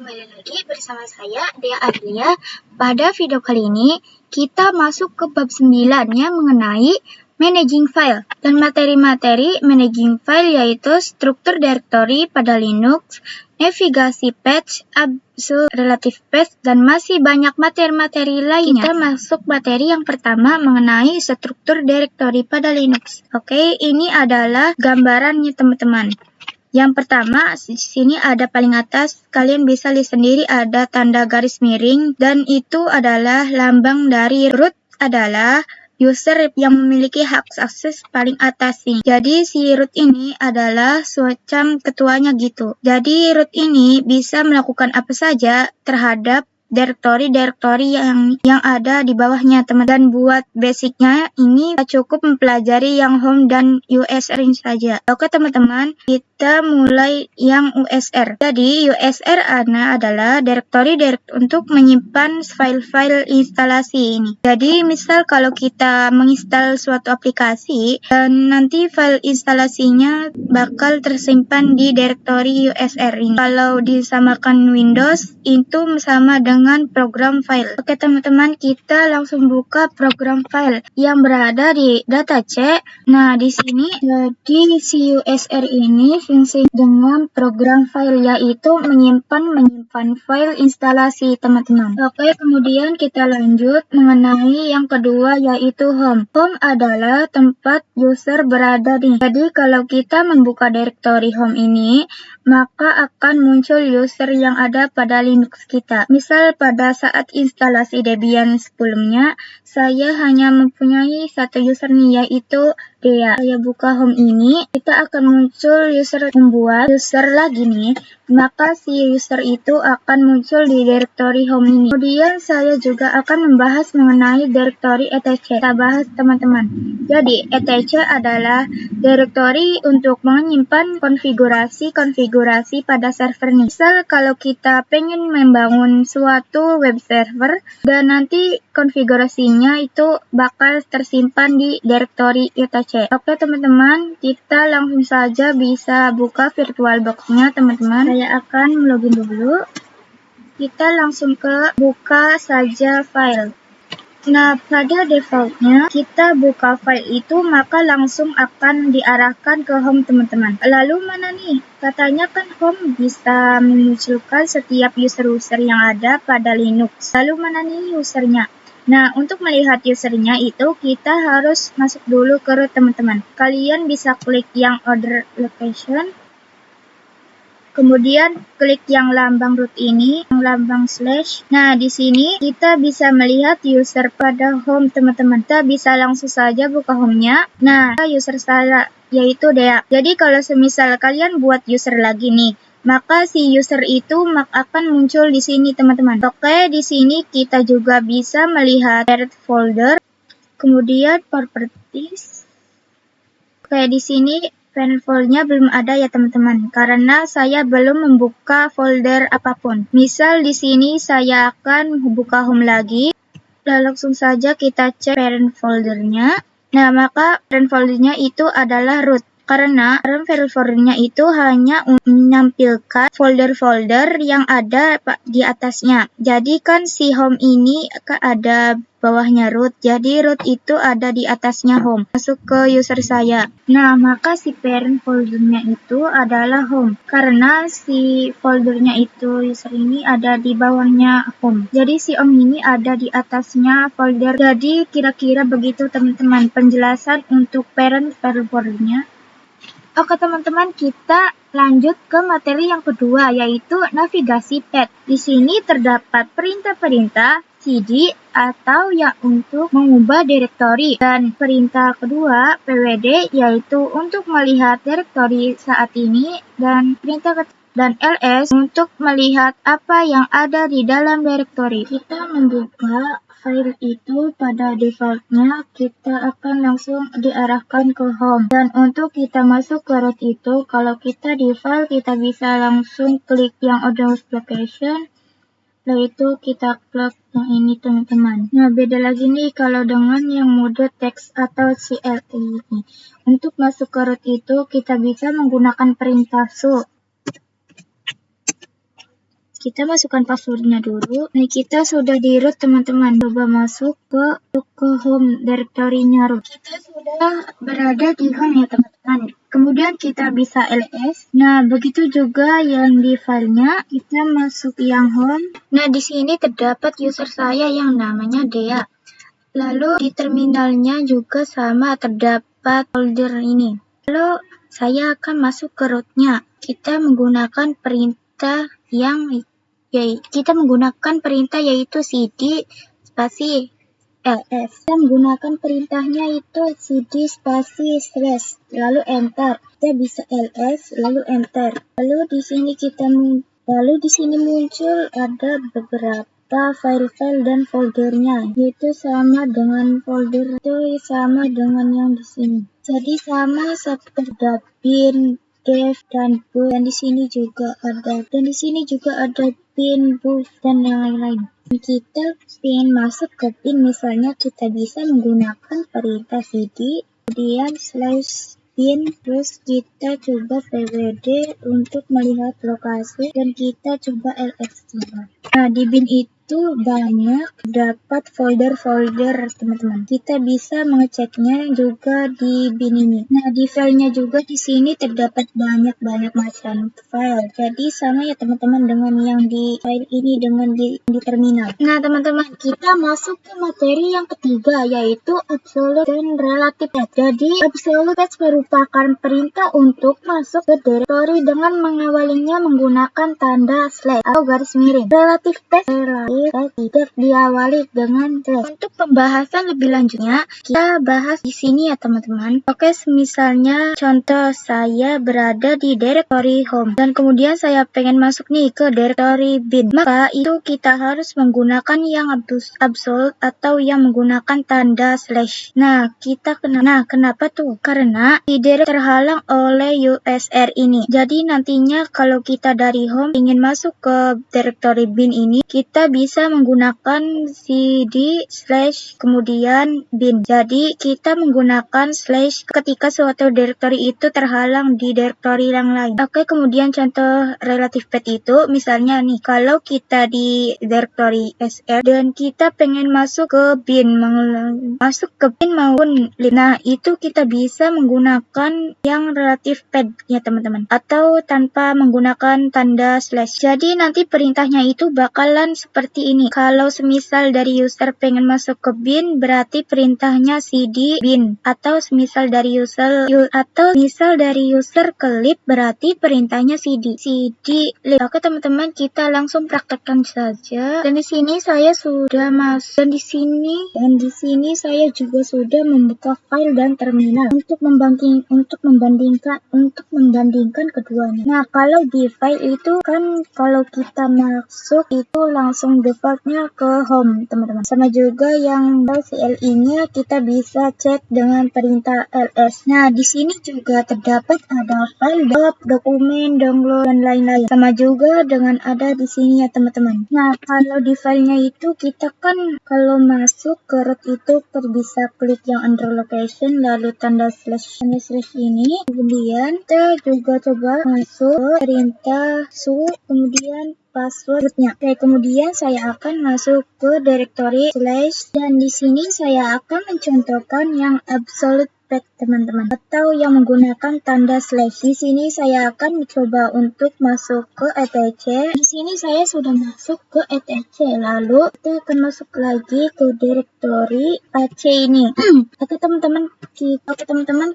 kembali lagi bersama saya, Dea Adelia. Pada video kali ini, kita masuk ke bab 9 yang mengenai managing file. Dan materi-materi managing file yaitu struktur directory pada Linux, navigasi patch, absolute relative patch, dan masih banyak materi-materi lainnya. Kita masuk materi yang pertama mengenai struktur directory pada Linux. Oke, ini adalah gambarannya teman-teman. Yang pertama, di sini ada paling atas, kalian bisa lihat sendiri ada tanda garis miring, dan itu adalah lambang dari root adalah user yang memiliki hak akses paling atas ini. Jadi si root ini adalah semacam ketuanya gitu. Jadi root ini bisa melakukan apa saja terhadap direktori yang ada di bawahnya teman. Dan buat basicnya ini cukup mempelajari yang home dan USR ini saja. Oke teman-teman, kita mulai yang USR. Jadi USR adalah direktori untuk menyimpan file-file instalasi ini. Jadi misal kalau kita menginstal suatu aplikasi dan nanti file instalasinya bakal tersimpan di direktori USR ini. Kalau disamakan Windows itu sama dengan program file. Oke teman-teman, kita langsung buka program file yang berada di data C. Nah di sini jadi si USR ini fungsi dengan program file yaitu menyimpan file instalasi teman-teman. Oke, kemudian kita lanjut mengenai yang kedua yaitu home. Home adalah tempat user berada nih. Jadi kalau kita membuka direktori home ini, maka akan muncul user yang ada pada Linux kita. Misal pada saat instalasi Debian sebelumnya, saya hanya mempunyai satu user nih yaitu Dea. Saya buka home ini, kita akan muncul user membuat user lagi nih, maka si user itu akan muncul di direktori home ini. Kemudian saya juga akan membahas mengenai direktori etc. Kita bahas teman-teman. Jadi etc adalah direktori untuk menyimpan konfigurasi pada server nih. Misal kalau kita pengen membangun suatu web server dan nanti konfigurasinya itu bakal tersimpan di direktori etc. Oke teman-teman, kita langsung saja bisa buka VirtualBox-nya teman-teman. Saya akan login dulu. Kita langsung ke buka saja file. Nah, pada defaultnya kita buka file itu maka langsung akan diarahkan ke home teman-teman. Lalu mana nih? Katanya kan home bisa memunculkan setiap user-user yang ada pada Linux. Lalu mana nih usernya? Nah, untuk melihat usernya itu kita harus masuk dulu ke root teman-teman. Kalian bisa klik yang order location. Kemudian klik yang lambang root ini, yang lambang slash. Nah, di sini kita bisa melihat user pada home teman-teman. Kita bisa langsung saja buka home-nya. Nah, user saya yaitu Dea. Jadi kalau semisal kalian buat user lagi nih, maka si user itu akan muncul di sini teman-teman. Oke, di sini kita juga bisa melihat parent folder, kemudian properties. Oke, di sini parent foldernya belum ada ya teman-teman, karena saya belum membuka folder apapun. Misal di sini saya akan membuka home lagi, dan langsung saja kita cek parent foldernya. Nah, maka parent foldernya itu adalah root. Karena parent foldernya itu hanya menampilkan folder-folder yang ada di atasnya. Jadi kan si home ini ada bawahnya root. Jadi root itu ada di atasnya home. Masuk ke user saya. Nah, maka si parent foldernya itu adalah home. Karena si foldernya itu user ini ada di bawahnya home. Jadi si home ini ada di atasnya folder. Jadi kira-kira begitu teman-teman penjelasan untuk parent foldernya. Oke teman-teman, kita lanjut ke materi yang kedua yaitu navigasi path. Di sini terdapat perintah-perintah cd atau yang untuk mengubah direktori, dan perintah kedua pwd yaitu untuk melihat direktori saat ini, dan perintah dan ls untuk melihat apa yang ada di dalam direktori. Kita membuka file itu pada defaultnya kita akan langsung diarahkan ke home, dan untuk kita masuk ke root itu kalau kita di file kita bisa langsung klik yang order location, yaitu kita klik yang ini teman-teman. Nah, beda lagi nih kalau dengan yang mode text atau CLI ini. Untuk masuk ke root itu kita bisa menggunakan perintah su. Kita masukkan passwordnya dulu. Nah, kita sudah di root teman-teman. Coba masuk ke home directory-nya root. Kita sudah berada di home ya teman-teman. Kemudian kita bisa ls. Nah, begitu juga yang di filenya. Kita masuk yang home. Nah, di sini terdapat user saya yang namanya Dea. Lalu di terminalnya juga sama, terdapat folder ini. Lalu saya akan masuk ke rootnya. Kita menggunakan perintah yaitu cd spasi ls. Kita menggunakan perintahnya itu cd spasi / lalu enter. Kita bisa ls lalu enter. Lalu di sini muncul ada beberapa file-file dan foldernya, yaitu sama dengan folder yang di sini. Jadi sama seperti bin, dev, dan boot, dan di sini juga ada bin, boot, dan yang lain-lain. Kita ingin masuk ke bin, misalnya kita bisa menggunakan perintah cd, kemudian /bin, terus kita coba pwd untuk melihat lokasi, dan kita coba ls juga. Nah, di bin itu banyak dapat folder-folder teman-teman. Kita bisa mengeceknya juga di bin ini. Nah, di filenya juga di sini terdapat banyak macam file. Jadi sama ya teman-teman dengan yang di file ini dengan di terminal. Nah, teman-teman, kita masuk ke materi yang ketiga, yaitu absolute dan relative path. Jadi absolute path merupakan perintah untuk masuk ke directory dengan mengawalinya menggunakan tanda slash atau garis miring. Relative path tidak diawali dengan slash. Untuk pembahasan lebih lanjutnya, kita bahas di sini ya teman-teman. Oke, misalnya contoh saya berada di directory home dan kemudian saya pengen masuk nih ke directory bin. Maka itu kita harus menggunakan yang absolute atau yang menggunakan tanda slash. Nah, kenapa tuh? Karena tidak terhalang oleh USR ini. Jadi nantinya kalau kita dari home ingin masuk ke directory bin ini, kita bisa menggunakan cd / kemudian bin. Jadi kita menggunakan slash ketika suatu directory itu terhalang di directory yang lain. Oke, kemudian contoh relative path itu misalnya nih, kalau kita di directory sr dan kita pengen masuk ke bin, maupun lib. Nah, itu kita bisa menggunakan yang relative path ya teman-teman, atau tanpa menggunakan tanda slash. Jadi nanti perintahnya itu bakalan seperti ini. Kalau semisal dari user pengen masuk ke bin, berarti perintahnya cd bin, atau semisal dari user ke lib, berarti perintahnya cd lib. Oke teman-teman, kita langsung praktekkan saja. Dan di sini saya sudah masuk, dan di sini saya juga sudah membuka file dan terminal untuk membandingkan keduanya. Nah, kalau di file itu kan kalau kita masuk itu langsung defaultnya ke home teman-teman. Sama juga yang CLI-nya kita bisa cek dengan perintah ls. Nah, di sini juga terdapat ada file, dokumen, download, dan lain-lain. Sama juga dengan ada di sini ya teman-teman. Nah, kalau di filenya itu kita kan kalau masuk ke root itu bisa klik yang under location lalu tanda slash ini. Kemudian kita juga coba masuk perintah kemudian passwordnya. Oke, kemudian saya akan masuk ke directory slash, dan di sini saya akan mencontohkan yang absolute path teman-teman, atau yang menggunakan tanda slash. Di sini saya akan mencoba untuk masuk ke etc. Di sini saya sudah masuk ke etc. Lalu kita akan masuk lagi ke directory ac ini. Oke teman-teman,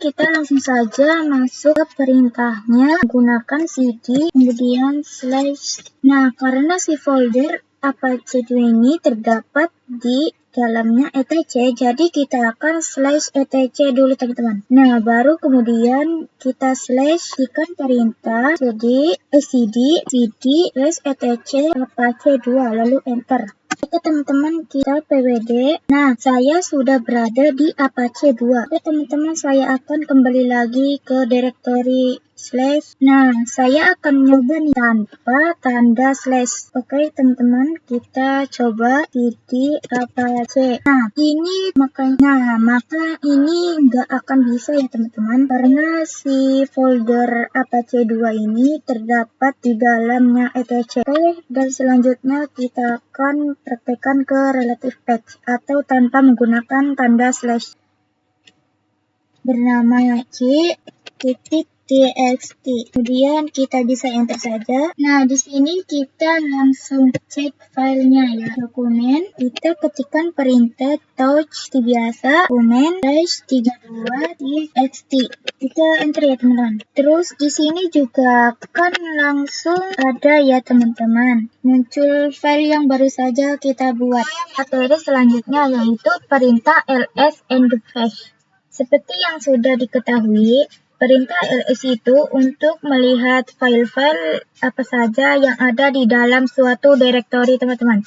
kita langsung saja masuk ke perintahnya menggunakan cd kemudian slash. Nah, karena si folder Apache ini terdapat di dalamnya etc, jadi kita akan slash etc dulu teman-teman. Nah, baru kemudian kita slash ikan perintah cd slash etc Apache 2 lalu enter. Oke teman-teman, kita pwd. Nah, saya sudah berada di Apache 2. Oke teman-teman, saya akan kembali lagi ke directory slash. Nah, saya akan nyoba nih tanpa tanda slash. Oke, teman-teman, kita coba titik apache. Nah, ini maka ini nggak akan bisa ya teman-teman, karena si folder apache 2 ini terdapat di dalamnya etc. Oke, dan selanjutnya kita akan praktekkan ke relative path atau tanpa menggunakan tanda slash. Bernama c.txt. Kemudian kita bisa enter saja. Nah, di sini kita langsung cek filenya ya. Dokumen, kita ketikkan perintah touch biasa, dokumen /32txt. Kita enter ya teman-teman. Terus di sini juga kan langsung ada ya teman-teman, muncul file yang baru saja kita buat. Materi selanjutnya yaitu perintah ls and fetch. Seperti yang sudah diketahui, perintah ls itu untuk melihat file-file apa saja yang ada di dalam suatu direktori teman-teman.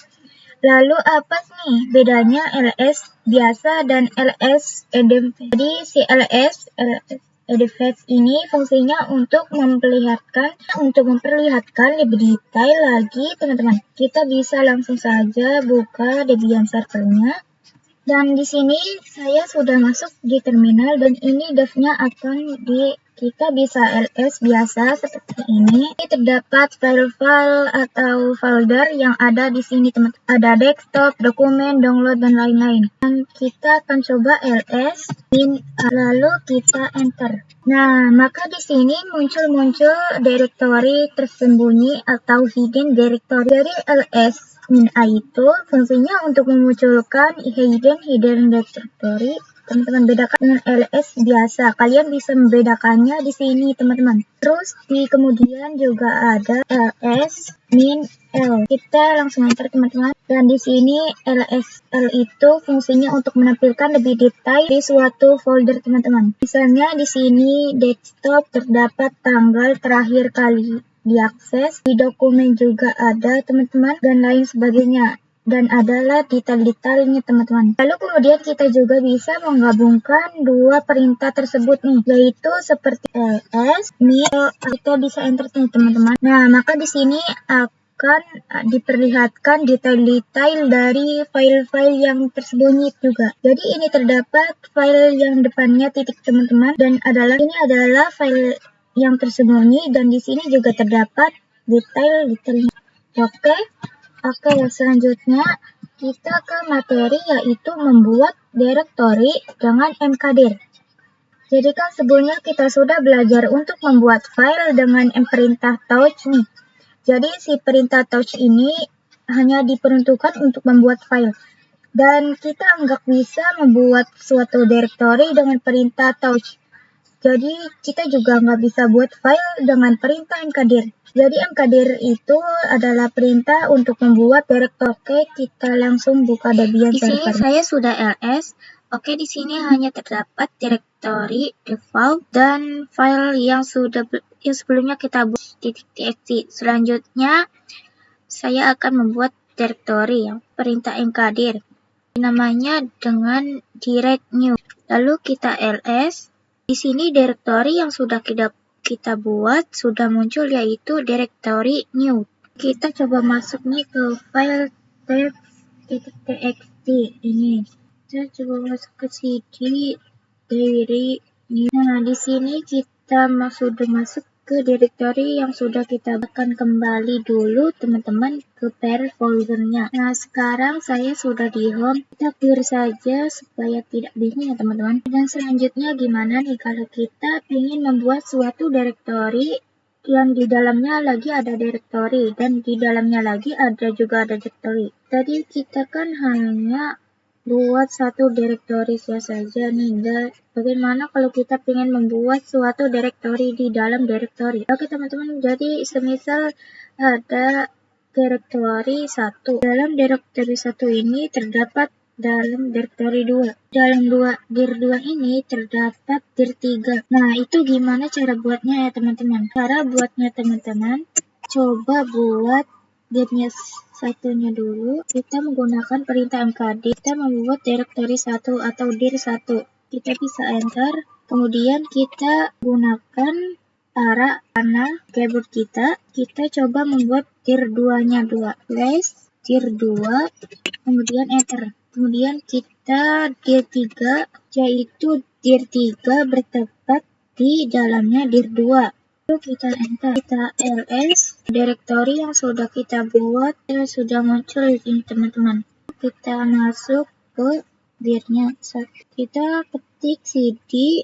Lalu apa nih bedanya ls biasa dan ls edfetch? Jadi si ls edfetch ini fungsinya untuk memperlihatkan lebih detail lagi teman-teman. Kita bisa langsung saja buka Debian servernya. Dan di sini saya sudah masuk di terminal dan ini devnya akan kita bisa ls biasa seperti ini. Ini terdapat file-file atau folder yang ada di sini teman-teman. Ada desktop, dokumen, download dan lain-lain. Dan kita akan coba ls lalu kita enter. Nah, maka di sini muncul directory tersembunyi atau hidden directory. Dari ls -a itu fungsinya untuk memunculkan hidden directory. Teman-teman bedakan dengan ls biasa. Kalian bisa membedakannya di sini teman-teman. Terus di kemudian juga ada ls -l. Kita langsung enter teman-teman. Dan di sini ls-l itu fungsinya untuk menampilkan lebih detail di suatu folder teman-teman. Misalnya di sini desktop terdapat tanggal terakhir kali diakses, di dokumen juga ada teman-teman, dan lain sebagainya. Dan adalah detail-detailnya teman-teman. Lalu kemudian kita juga bisa menggabungkan dua perintah tersebut nih, yaitu seperti ls, kita bisa enter nih teman-teman. Nah, maka di sini akan diperlihatkan detail-detail dari file-file yang tersembunyi juga. Jadi ini terdapat file yang depannya titik teman-teman, dan ini adalah file yang tersembunyi, dan di sini juga terdapat detail-detailnya. Oke, selanjutnya kita ke materi yaitu membuat direktori dengan mkdir. Jadi kan sebelumnya kita sudah belajar untuk membuat file dengan perintah touch nih. Jadi si perintah touch ini hanya diperuntukkan untuk membuat file. Dan kita nggak bisa membuat suatu direktori dengan perintah touch. Jadi kita juga nggak bisa buat file dengan perintah mkdir. Jadi mkdir itu adalah perintah untuk membuat direktori. Oke, kita langsung buka Debian server. Di sini saya sudah ls. Oke, di sini hanya terdapat direktori default dan file yang sebelumnya kita buat .txt. Selanjutnya saya akan membuat direktori yang perintah mkdir. Namanya dengan direct new. Lalu kita ls. Di sini direktori yang sudah kita buat sudah muncul yaitu direktori new. Kita coba masuk nih ke file text.txt ini. Kita coba masuk ke cd diary. Nah, di sini kita sudah masuk ke direktori yang sudah kita akan kembali dulu teman-teman ke parent foldernya. Nah, sekarang saya sudah di home. Kita clear saja supaya tidak bingung ya teman-teman. Dan selanjutnya gimana nih kalau kita ingin membuat suatu direktori yang di dalamnya lagi ada direktori dan di dalamnya lagi juga ada direktori. Tadi kita kan hanya buat satu direktori saja nih. Dan bagaimana kalau kita ingin membuat suatu direktori di dalam direktori? Oke teman-teman, jadi semisal ada direktori 1. Dalam direktori 1 ini terdapat dalam direktori 2. Dalam dir 2 ini terdapat dir 3. Nah, itu gimana cara buatnya ya teman-teman? Cara buatnya teman-teman, coba buat dirnya satunya dulu. Kita menggunakan perintah mkdir. Kita membuat direktori 1 atau dir 1. Kita bisa enter. Kemudian kita gunakan sementara karena keyboard kita coba membuat dir 2-nya 2. Dir 2, kemudian enter. Kemudian kita dir 3, yaitu dir 3 bertempat di dalamnya dir 2. Lalu kita enter, kita ls, directory yang sudah kita buat sudah muncul di sini teman-teman. Kita masuk ke dirnya, kita ketik cd,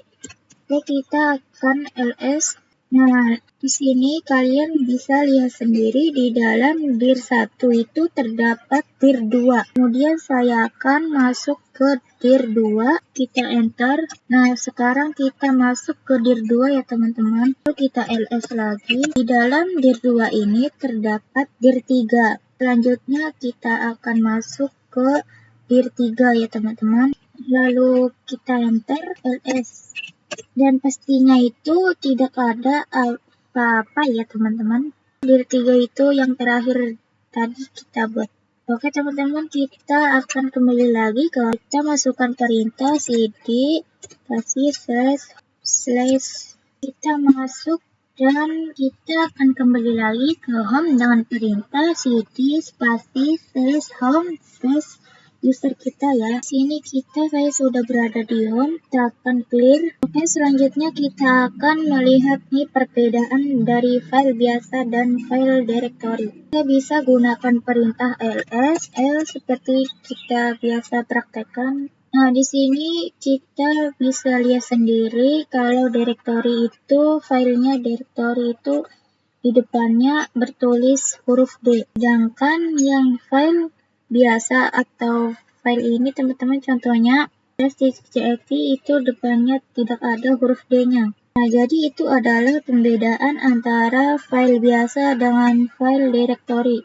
kita akan ls. Nah, di sini kalian bisa lihat sendiri di dalam dir 1 itu terdapat dir 2. Kemudian saya akan masuk ke dir 2, kita enter. Nah, sekarang kita masuk ke dir 2 ya teman-teman. Lalu kita ls lagi. Di dalam dir 2 ini terdapat dir 3. Selanjutnya kita akan masuk ke dir 3 ya teman-teman. Lalu kita enter ls. Dan pastinya itu tidak ada apa-apa ya teman-teman. Dir 3 itu yang terakhir tadi kita buat. Oke teman-teman, kita akan kembali lagi ke kita masukkan perintah cd kasih slash kita masuk, dan kita akan kembali lagi ke home dengan perintah cd spasi slash home slash user kita ya. Sini saya sudah berada di home, kita akan clear. Oke, selanjutnya kita akan melihat nih perbedaan dari file biasa dan file directory. Kita bisa gunakan perintah ls, seperti kita biasa praktekkan. Nah, di sini kita bisa lihat sendiri kalau directory itu filenya directory itu di depannya bertulis huruf D. Sedangkan yang file biasa atau file ini teman-teman, contohnya test.txt itu depannya tidak ada huruf D-nya. Nah, jadi itu adalah pembedaan antara file biasa dengan file directory.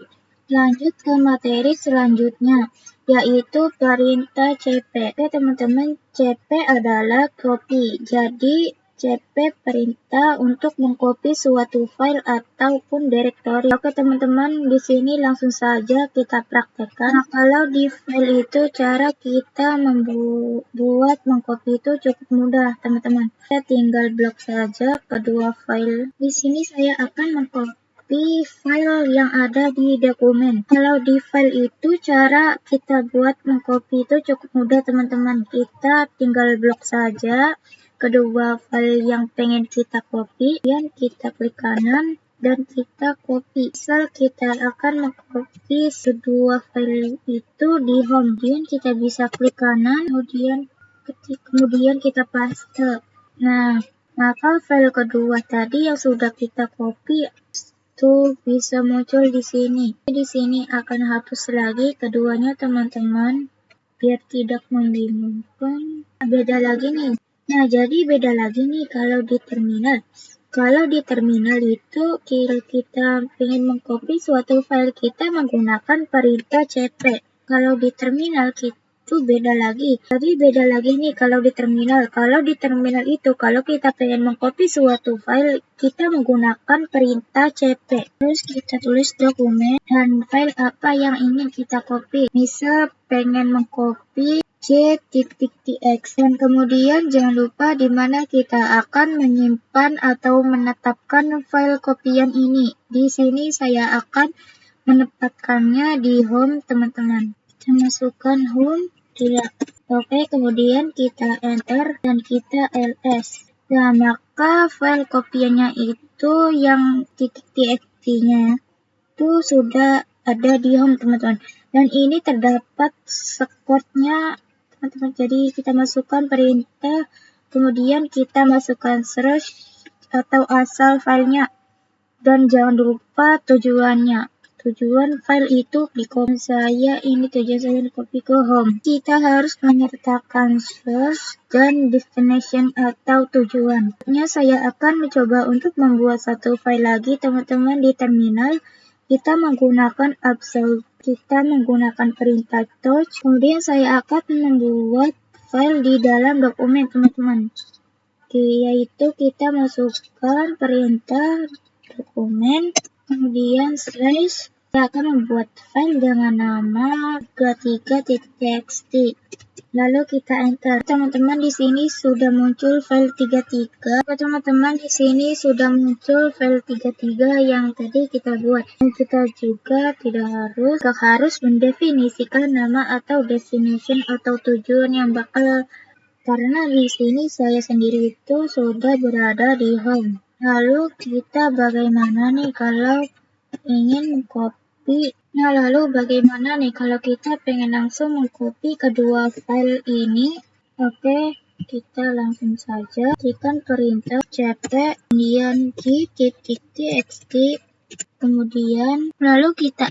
Lanjut ke materi selanjutnya, yaitu perintah cp. Oke teman-teman, cp adalah copy. Jadi cp perintah untuk mengcopy suatu file ataupun directory. Oke teman-teman, di sini langsung saja kita praktekkan. Nah, kalau di file itu cara kita membuat mengcopy itu cukup mudah teman-teman. Saya tinggal blok saja kedua file. Di sini saya akan mengcopy file yang ada di dokumen. Kalau di file itu cara kita buat mengcopy itu cukup mudah teman-teman. Kita tinggal blok saja kedua file yang pengen kita copy, kemudian kita klik kanan dan kita copy. Misal kita akan mengcopy kedua file itu di home, kemudian kita bisa klik kanan, kemudian kita paste. Nah, maka file kedua tadi yang sudah kita copy itu bisa muncul di sini. Di sini akan hapus lagi keduanya teman-teman biar tidak membingungkan. Beda lagi nih. Nah, jadi beda lagi nih kalau di terminal. Kalau di terminal itu kita ingin mengcopy suatu file, kita menggunakan perintah cp. Kalau di terminal itu beda lagi. Jadi beda lagi nih kalau di terminal. Kalau di terminal itu kalau kita pengen mengcopy suatu file, kita menggunakan perintah cp. Terus kita tulis dokumen dan file apa yang ingin kita copy. Misal pengen mengcopy j.txt, dan kemudian jangan lupa di mana kita akan menyimpan atau menetapkan file kopian ini. Di sini saya akan menempatkannya di home teman-teman. Kita masukkan home, tidak. Oke, kemudian kita enter dan kita ls. Nah, maka file kopiannya itu yang .txt-nya itu sudah ada di home teman-teman. Dan ini terdapat sekotnya teman-teman. Jadi kita masukkan perintah, kemudian kita masukkan search atau asal filenya, dan jangan lupa tujuannya. Tujuan file itu di copy. Tujuan saya di copy ke home. Kita harus menyertakan source dan destination atau tujuan. Saya akan mencoba untuk membuat satu file lagi teman-teman di terminal. Kita menggunakan absolute, kita menggunakan perintah touch, kemudian saya akan membuat file di dalam dokumen teman-teman. Yaitu kita masukkan perintah dokumen, kemudian slash Kita akan membuat file dengan nama 33.txt. Lalu kita enter. Teman-teman, di sini sudah muncul file 33. Teman-teman, di sini sudah muncul file 33 yang tadi kita buat. Dan kita juga tidak harus mendefinisikan nama atau destination atau tujuan yang bakal, karena di sini saya sendiri itu sudah berada di home. Lalu kita bagaimana nih kalau ingin mengcopy? Nah, lalu bagaimana nih kalau kita pengen langsung mengcopy kedua file ini? Oke, kita langsung saja ketikkan perintah cp kemudian g.txt, kemudian lalu kita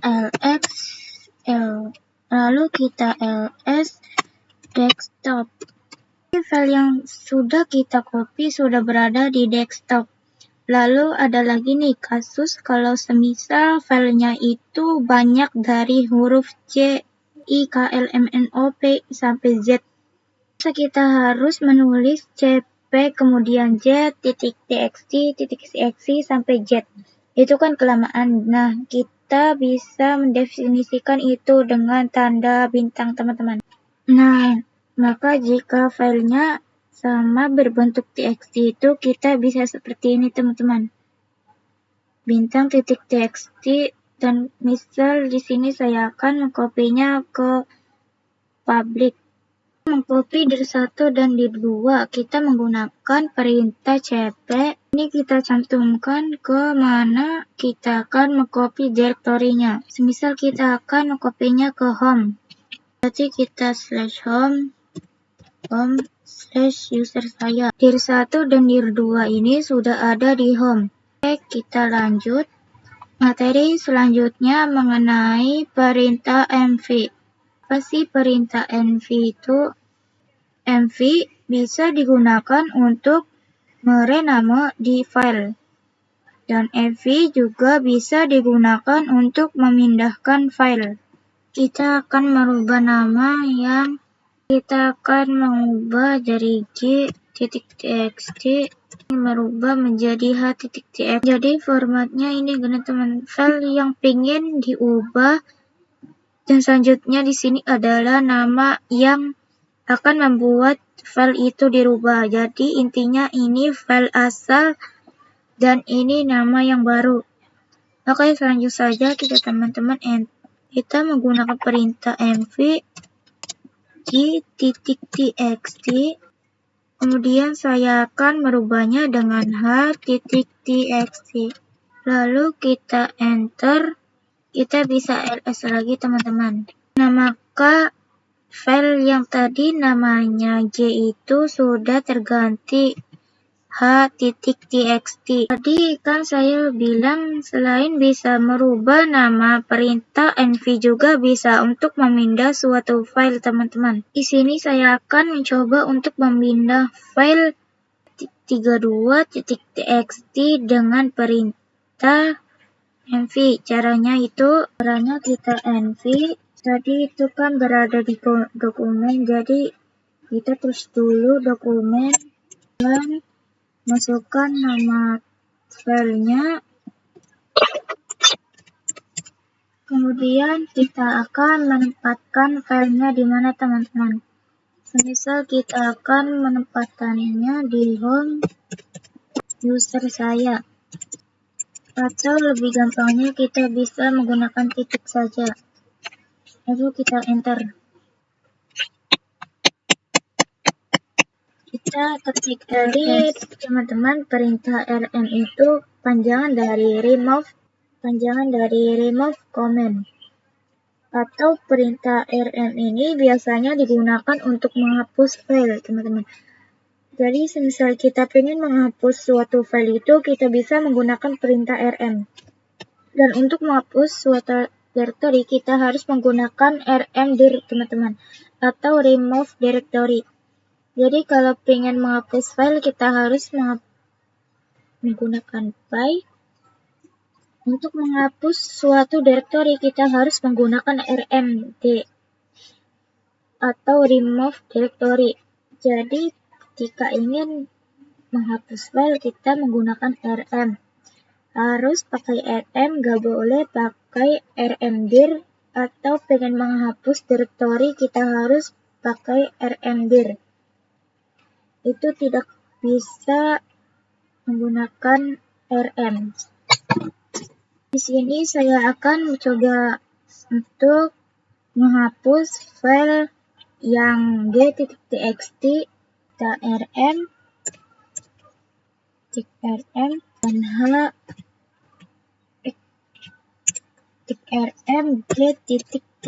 ls desktop. File yang sudah kita copy sudah berada di desktop. Lalu ada lagi nih kasus kalau semisal filenya itu banyak dari huruf C, I, K, L, M, N, O, P sampai Z. So, kita harus menulis CP kemudian Z, .txt sampai Z. Itu kan kelamaan. Nah, kita bisa mendefinisikan itu dengan tanda bintang, teman-teman. Nah, maka jika filenya sama berbentuk txt itu kita bisa seperti ini, teman-teman. Bintang .txt, dan misal di sini saya akan mengkopinya ke public. Mengcopy dir 1 dan dir 2 kita menggunakan perintah cp. Ini kita cantumkan ke mana kita akan mengcopy direktorinya. Semisal kita akan mengkopinya ke home. Berarti kita /home /user saya. Dir 1 dan dir 2 ini sudah ada di home. Oke, kita lanjut. Materi selanjutnya mengenai perintah mv. Apa sih perintah mv itu? Mv bisa digunakan untuk merename di file. Dan mv juga bisa digunakan untuk memindahkan file. Kita akan merubah nama yang kita akan mengubah dari g.txt merubah menjadi h.txt. Jadi formatnya ini teman-teman, file yang pengen diubah dan selanjutnya di sini adalah nama yang akan membuat file itu dirubah. Jadi intinya ini file asal dan ini nama yang baru. Oke, selanjutnya saja teman-teman kita menggunakan perintah mv g.txt. Kemudian saya akan merubahnya dengan h.txt. Lalu kita enter. Kita bisa ls lagi, teman-teman. Nah, maka file yang tadi namanya G itu sudah terganti h.txt. Tadi kan saya bilang selain bisa merubah nama, perintah mv juga bisa untuk memindah suatu file, teman-teman. Di sini saya akan mencoba untuk memindah file 32.txt dengan perintah mv. Caranya kita mv. Tadi itu kan berada di dokumen, jadi kita tulis dulu dokumen dan masukkan nama filenya. Kemudian kita akan menempatkan filenya di mana, teman-teman. Semisal kita akan menempatannya di home user saya. Atau lebih gampangnya kita bisa menggunakan titik saja. Lalu kita enter. Kita ketik edit, teman-teman. Perintah rm itu panjangan dari remove comment. Atau perintah rm ini biasanya digunakan untuk menghapus file, teman-teman. Jadi semisal kita ingin menghapus suatu file itu, kita bisa menggunakan perintah rm. Dan untuk menghapus suatu directory, kita harus menggunakan rmdir, teman-teman, atau remove directory. Jadi kalau ingin menghapus file, kita harus menggunakan py. Untuk menghapus suatu directory, kita harus menggunakan rmd atau remove directory. Jadi ketika ingin menghapus file, kita menggunakan rm harus pakai rm, gak boleh pakai rmdir, atau pengen menghapus direktori kita harus pakai rmdir. Itu tidak bisa menggunakan rm. Di sini saya akan mencoba untuk menghapus file yang g.txt, rm dan rm g.txt.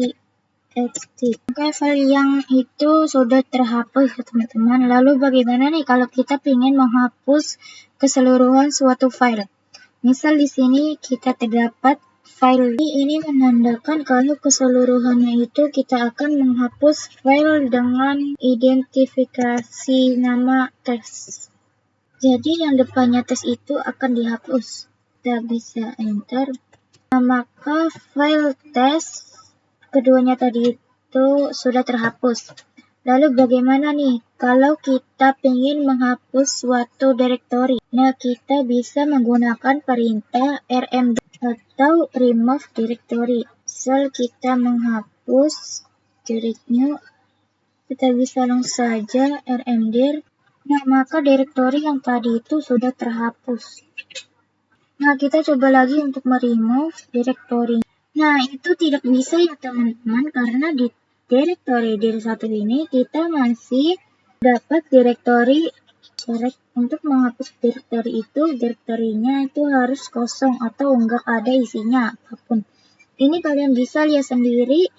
Oke, file yang itu sudah terhapus ya teman-teman. Lalu bagaimana nih kalau kita ingin menghapus keseluruhan suatu file? Misal di sini kita terdapat file ini menandakan kalau keseluruhannya itu kita akan menghapus file dengan identifikasi nama tes. Jadi yang depannya tes itu akan dihapus. Kita bisa enter. Nah, maka file tes keduanya tadi itu sudah terhapus. Lalu bagaimana nih kalau kita ingin menghapus suatu direktori? Nah, kita bisa menggunakan perintah rm atau remove directory. Misal kita menghapus delete new, kita bisa langsung saja rmdir. Nah, maka direktori yang tadi itu sudah terhapus. Nah, kita coba lagi untuk meremove direktori. Nah, itu tidak bisa ya teman-teman, karena di direktori dir 1 ini kita masih dapat direktori. Syarat untuk menghapus direktori itu, direktorinya itu harus kosong atau enggak ada isinya apapun. Ini kalian bisa lihat sendiri,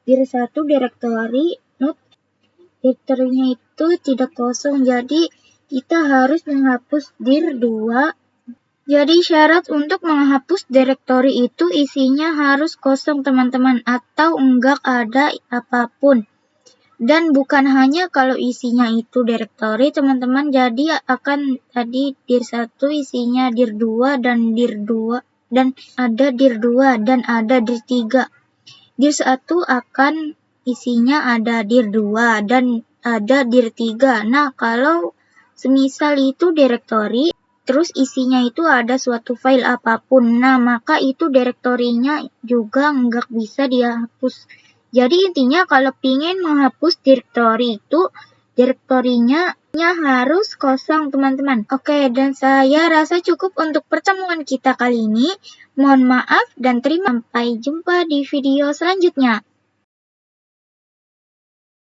dir 1 direktori, direktorinya itu tidak kosong, jadi kita harus menghapus dir 2. Jadi syarat untuk menghapus direktori itu isinya harus kosong teman-teman, atau enggak ada apapun. Dan bukan hanya kalau isinya itu direktori teman-teman, jadi akan tadi dir 1 isinya dir 2 dan dir 2 dan ada dir 2 dan ada dir 3. Dir 1 akan isinya ada dir 2 dan ada dir 3. Nah, kalau semisal itu direktori terus isinya itu ada suatu file apapun, nah maka itu direktorinya juga nggak bisa dihapus. Jadi intinya kalau ingin menghapus direktori itu, direktorinya harus kosong teman-teman. Oke, dan saya rasa cukup untuk pertemuan kita kali ini. Mohon maaf dan sampai jumpa di video selanjutnya.